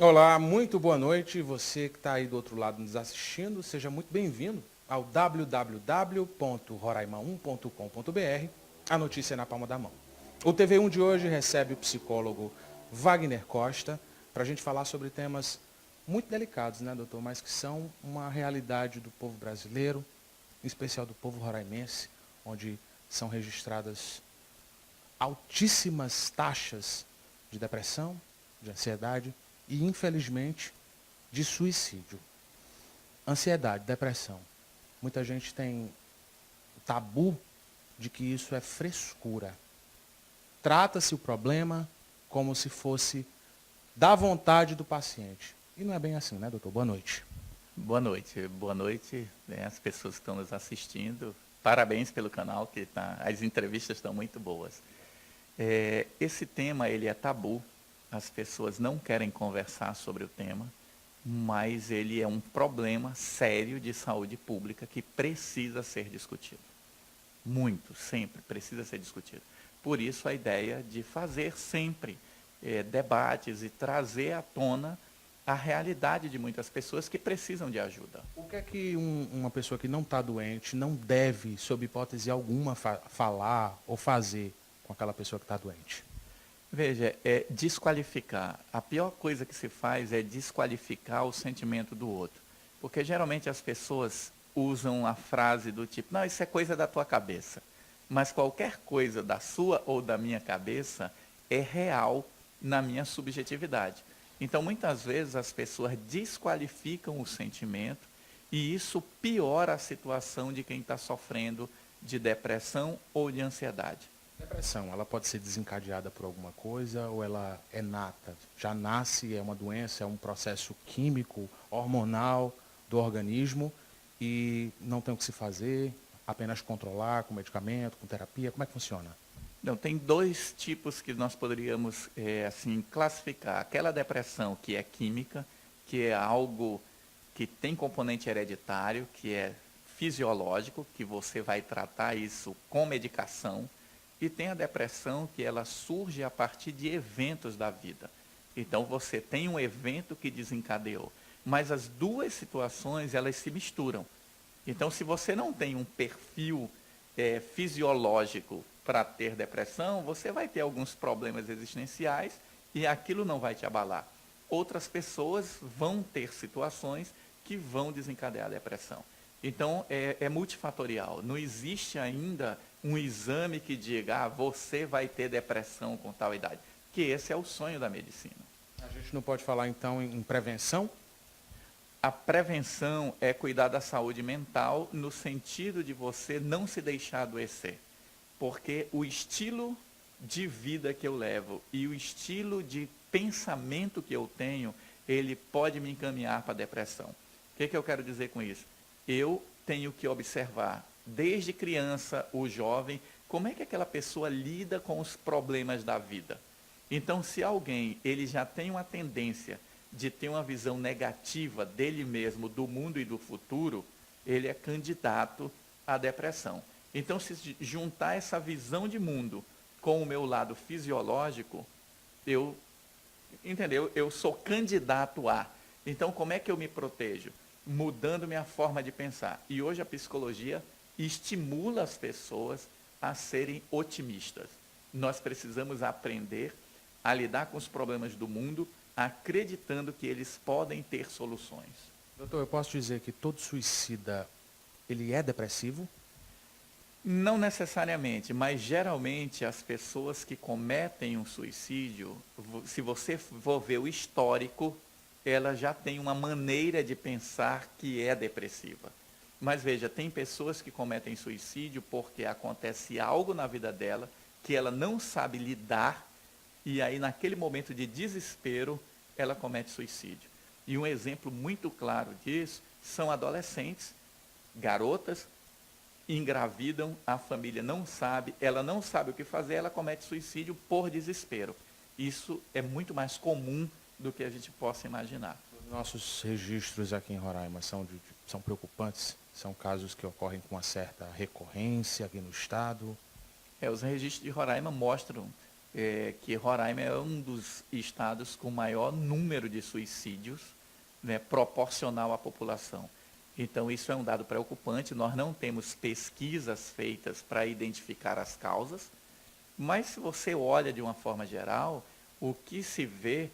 Olá, muito boa noite. Você que está aí do outro lado nos assistindo, seja muito bem-vindo ao www.roraima1.com.br, a notícia na palma da mão. O TV1 de hoje recebe o psicólogo Wagner Costa para a gente falar sobre temas muito delicados, né, doutor? Mas que são uma realidade do povo brasileiro, em especial do povo roraimense, onde são registradas altíssimas taxas de depressão, de ansiedade e, infelizmente, de suicídio. Ansiedade, depressão. Muita gente tem o tabu de que isso é frescura. Trata-se o problema como se fosse da vontade do paciente. E não é bem assim, né, doutor? Boa noite. Boa noite, né, as pessoas que estão nos assistindo. Parabéns pelo canal, as entrevistas estão muito boas. Esse tema ele é tabu, as pessoas não querem conversar sobre o tema, mas ele é um problema sério de saúde pública que precisa ser discutido. Muito, sempre precisa ser discutido. Por isso a ideia de fazer sempre debates e trazer à tona a realidade de muitas pessoas que precisam de ajuda. O que é que uma pessoa que não está doente não deve, sob hipótese alguma, falar ou fazer com aquela pessoa que está doente? Veja, desqualificar. A pior coisa que se faz é desqualificar o sentimento do outro. Porque geralmente as pessoas usam a frase do tipo, não, isso é coisa da tua cabeça. Mas qualquer coisa da sua ou da minha cabeça é real na minha subjetividade. Então, muitas vezes as pessoas desqualificam o sentimento e isso piora a situação de quem está sofrendo de depressão ou de ansiedade. Depressão, ela pode ser desencadeada por alguma coisa ou ela é nata? Já nasce, é uma doença, é um processo químico, hormonal do organismo e não tem o que se fazer, apenas controlar com medicamento, com terapia, como é que funciona? Não, tem dois tipos que nós poderíamos assim classificar. Aquela depressão que é química, que é algo que tem componente hereditário, que é fisiológico, que você vai tratar isso com medicação, e tem a depressão que ela surge a partir de eventos da vida. Então você tem um evento que desencadeou, mas as duas situações elas se misturam. Então se você não tem um perfil fisiológico para ter depressão, você vai ter alguns problemas existenciais e aquilo não vai te abalar. Outras pessoas vão ter situações que vão desencadear a depressão. Então, é multifatorial. Não existe ainda um exame que diga, você vai ter depressão com tal idade. Que esse é o sonho da medicina. A gente não pode falar, então, em prevenção? A prevenção é cuidar da saúde mental no sentido de você não se deixar adoecer. Porque o estilo de vida que eu levo e o estilo de pensamento que eu tenho, ele pode me encaminhar para a depressão. O que eu quero dizer com isso? Eu tenho que observar, desde criança, o jovem, como é que aquela pessoa lida com os problemas da vida. Então, se alguém ele já tem uma tendência de ter uma visão negativa dele mesmo, do mundo e do futuro, ele é candidato à depressão. Então, se juntar essa visão de mundo com o meu lado fisiológico, entendeu? Eu sou candidato a. Então, como é que eu me protejo? Mudando minha forma de pensar. E hoje a psicologia estimula as pessoas a serem otimistas. Nós precisamos aprender a lidar com os problemas do mundo, acreditando que eles podem ter soluções. Doutor, eu posso dizer que todo suicida, ele é depressivo? Não necessariamente, mas geralmente as pessoas que cometem um suicídio, se você for ver o histórico, ela já tem uma maneira de pensar que é depressiva. Mas veja, tem pessoas que cometem suicídio porque acontece algo na vida dela que ela não sabe lidar e aí naquele momento de desespero ela comete suicídio. E um exemplo muito claro disso são adolescentes, garotas, engravidam, a família não sabe, ela não sabe o que fazer, ela comete suicídio por desespero. Isso é muito mais comum do que a gente possa imaginar. Os nossos registros aqui em Roraima são preocupantes? São casos que ocorrem com uma certa recorrência aqui no estado? Os registros de Roraima mostram que Roraima é um dos estados com maior número de suicídios, né, proporcional à população. Então, isso é um dado preocupante. Nós não temos pesquisas feitas para identificar as causas, mas se você olha de uma forma geral, o que se vê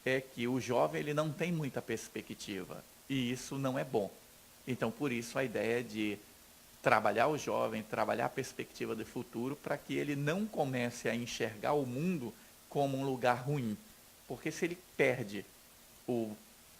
é que o jovem ele não tem muita perspectiva, e isso não é bom. Então, por isso, a ideia de trabalhar o jovem, trabalhar a perspectiva do futuro, para que ele não comece a enxergar o mundo como um lugar ruim. Porque se ele perde o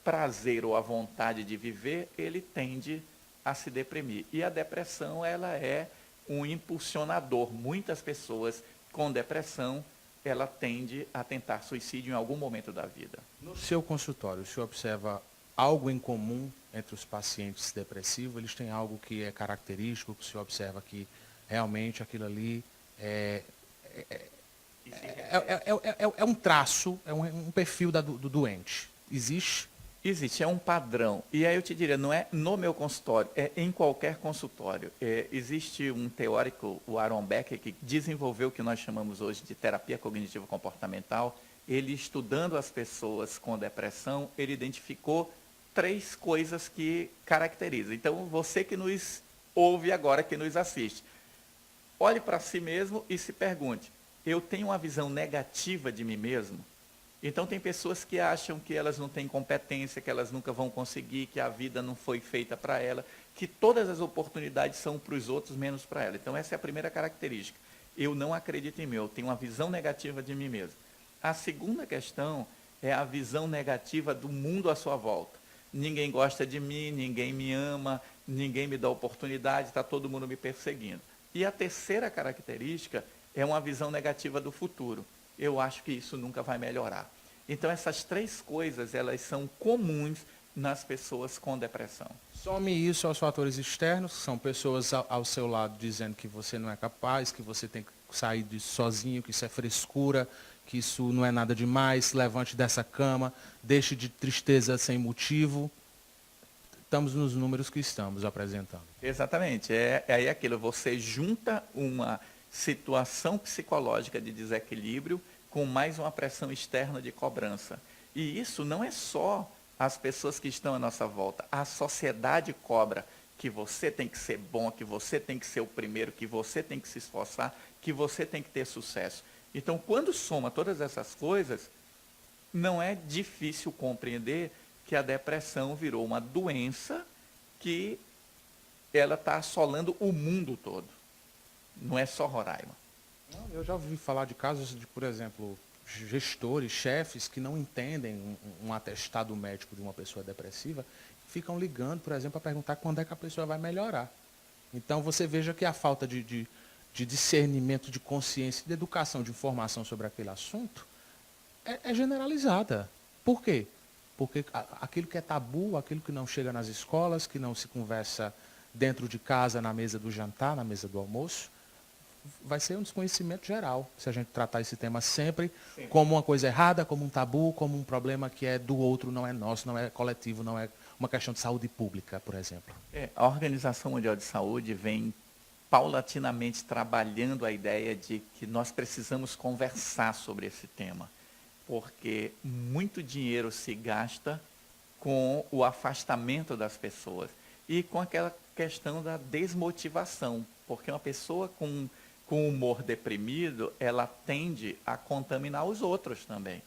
prazer ou a vontade de viver, ele tende a se deprimir. E a depressão, ela é um impulsionador. Muitas pessoas com depressão, ela tende a tentar suicídio em algum momento da vida. No seu consultório, o senhor observa algo em comum entre os pacientes depressivos? Eles têm algo que é característico, que o senhor observa que realmente aquilo ali é um traço, é um perfil do doente? Existe? Existe, é um padrão. E aí eu te diria, não é no meu consultório, é em qualquer consultório. Existe um teórico, o Aaron Becker, que desenvolveu o que nós chamamos hoje de terapia cognitivo comportamental. Ele, estudando as pessoas com depressão, ele identificou 3 coisas que caracterizam. Então, você que nos ouve agora, que nos assiste, olhe para si mesmo e se pergunte, eu tenho uma visão negativa de mim mesmo? Então, tem pessoas que acham que elas não têm competência, que elas nunca vão conseguir, que a vida não foi feita para ela, que todas as oportunidades são para os outros, menos para ela. Então, essa é a primeira característica. Eu não acredito em mim, eu tenho uma visão negativa de mim mesmo. A segunda questão é a visão negativa do mundo à sua volta. Ninguém gosta de mim, ninguém me ama, ninguém me dá oportunidade, está todo mundo me perseguindo. E a terceira característica é uma visão negativa do futuro. Eu acho que isso nunca vai melhorar. Então, essas 3 coisas, elas são comuns nas pessoas com depressão. Some isso aos fatores externos, que são pessoas ao seu lado dizendo que você não é capaz, que você tem que sair disso sozinho, que isso é frescura, que isso não é nada demais, levante dessa cama, deixe de tristeza sem motivo. Estamos nos números que estamos apresentando. Exatamente. Aí aquilo, você junta uma situação psicológica de desequilíbrio com mais uma pressão externa de cobrança. E isso não é só as pessoas que estão à nossa volta. A sociedade cobra que você tem que ser bom, que você tem que ser o primeiro, que você tem que se esforçar, que você tem que ter sucesso. Então, quando soma todas essas coisas, não é difícil compreender que a depressão virou uma doença que ela está assolando o mundo todo. Não é só Roraima. Eu já ouvi falar de casos de, por exemplo, gestores, chefes que não entendem um atestado médico de uma pessoa depressiva, ficam ligando, por exemplo, para perguntar quando é que a pessoa vai melhorar. Então você veja que a falta de discernimento, de consciência, de educação, de informação sobre aquele assunto é generalizada. Por quê? Porque aquilo que é tabu, aquilo que não chega nas escolas, que não se conversa dentro de casa, na mesa do jantar, na mesa do almoço, vai ser um desconhecimento geral, se a gente tratar esse tema sempre como uma coisa errada, como um tabu, como um problema que é do outro, não é nosso, não é coletivo, não é uma questão de saúde pública, por exemplo. A Organização Mundial de Saúde vem paulatinamente trabalhando a ideia de que nós precisamos conversar sobre esse tema, porque muito dinheiro se gasta com o afastamento das pessoas e com aquela questão da desmotivação, porque uma pessoa com humor deprimido, ela tende a contaminar os outros também.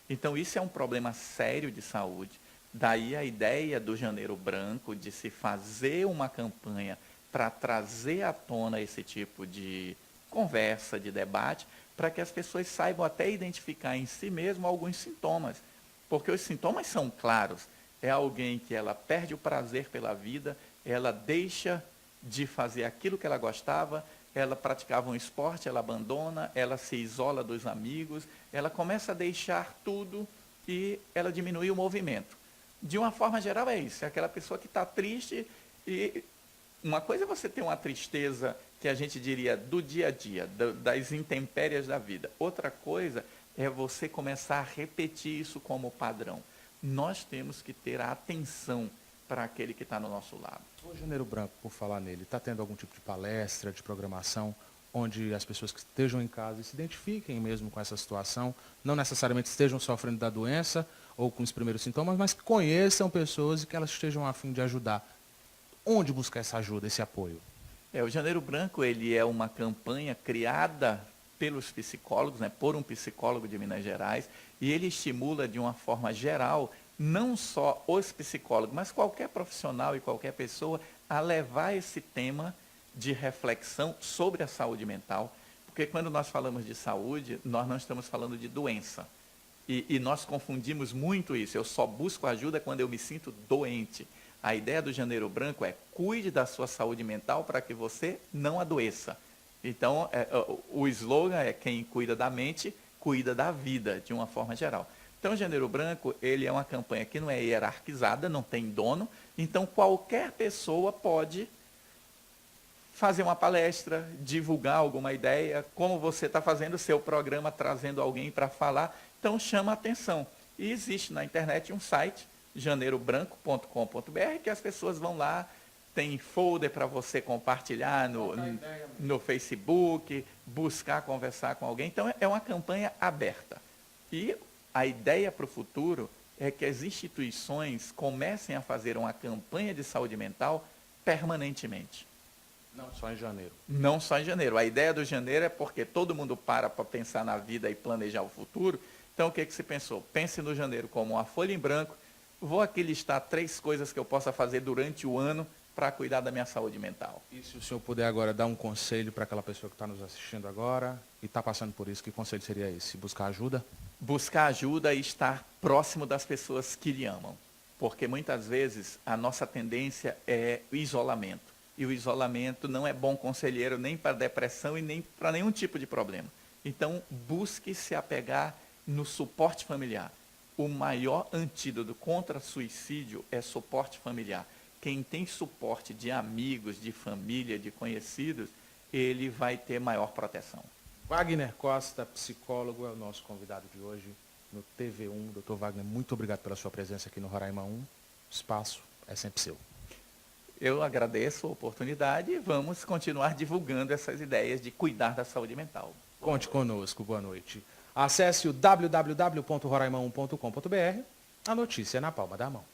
Então, isso é um problema sério de saúde. Daí a ideia do Janeiro Branco de se fazer uma campanha para trazer à tona esse tipo de conversa, de debate, para que as pessoas saibam até identificar em si mesmo alguns sintomas. Porque os sintomas são claros. É alguém que ela perde o prazer pela vida, ela deixa de fazer aquilo que ela gostava, ela praticava um esporte, ela abandona, ela se isola dos amigos, ela começa a deixar tudo e ela diminui o movimento. De uma forma geral é isso, é aquela pessoa que está triste e uma coisa é você ter uma tristeza que a gente diria do dia a dia, das intempéries da vida. Outra coisa é você começar a repetir isso como padrão. Nós temos que ter a atenção para aquele que está no nosso lado. O Janeiro Branco, por falar nele, está tendo algum tipo de palestra, de programação, onde as pessoas que estejam em casa se identifiquem mesmo com essa situação, não necessariamente estejam sofrendo da doença ou com os primeiros sintomas, mas que conheçam pessoas e que elas estejam a fim de ajudar. Onde buscar essa ajuda, esse apoio? O Janeiro Branco ele é uma campanha criada pelos psicólogos, né, por um psicólogo de Minas Gerais, e ele estimula de uma forma geral, não só os psicólogos, mas qualquer profissional e qualquer pessoa a levar esse tema de reflexão sobre a saúde mental, porque quando nós falamos de saúde, nós não estamos falando de doença. E nós confundimos muito isso. Eu só busco ajuda quando eu me sinto doente. A ideia do Janeiro Branco é cuide da sua saúde mental para que você não adoeça. Então, o slogan é quem cuida da mente, cuida da vida, de uma forma geral. Então, o Janeiro Branco, ele é uma campanha que não é hierarquizada, não tem dono. Então, qualquer pessoa pode fazer uma palestra, divulgar alguma ideia, como você está fazendo o seu programa, trazendo alguém para falar. Então, chama a atenção. E existe na internet um site, janeirobranco.com.br, que as pessoas vão lá, tem folder para você compartilhar no Facebook, buscar conversar com alguém. Então, é uma campanha aberta. E a ideia para o futuro é que as instituições comecem a fazer uma campanha de saúde mental permanentemente. Não só em janeiro. Não só em janeiro. A ideia do janeiro é porque todo mundo para pensar na vida e planejar o futuro. Então, o que se pensou? Pense no janeiro como uma folha em branco. Vou aqui listar 3 coisas que eu possa fazer durante o ano para cuidar da minha saúde mental. E se o senhor puder agora dar um conselho para aquela pessoa que está nos assistindo agora e está passando por isso, que conselho seria esse? Buscar ajuda? Buscar ajuda e estar próximo das pessoas que lhe amam. Porque muitas vezes a nossa tendência é o isolamento. E o isolamento não é bom conselheiro nem para depressão e nem para nenhum tipo de problema. Então, busque se apegar no suporte familiar. O maior antídoto contra suicídio é suporte familiar. Quem tem suporte de amigos, de família, de conhecidos, ele vai ter maior proteção. Wagner Costa, psicólogo, é o nosso convidado de hoje no TV1. Doutor Wagner, muito obrigado pela sua presença aqui no Roraima 1. O espaço é sempre seu. Eu agradeço a oportunidade e vamos continuar divulgando essas ideias de cuidar da saúde mental. Conte conosco, boa noite. Acesse o www.roraima1.com.br, a notícia é na palma da mão.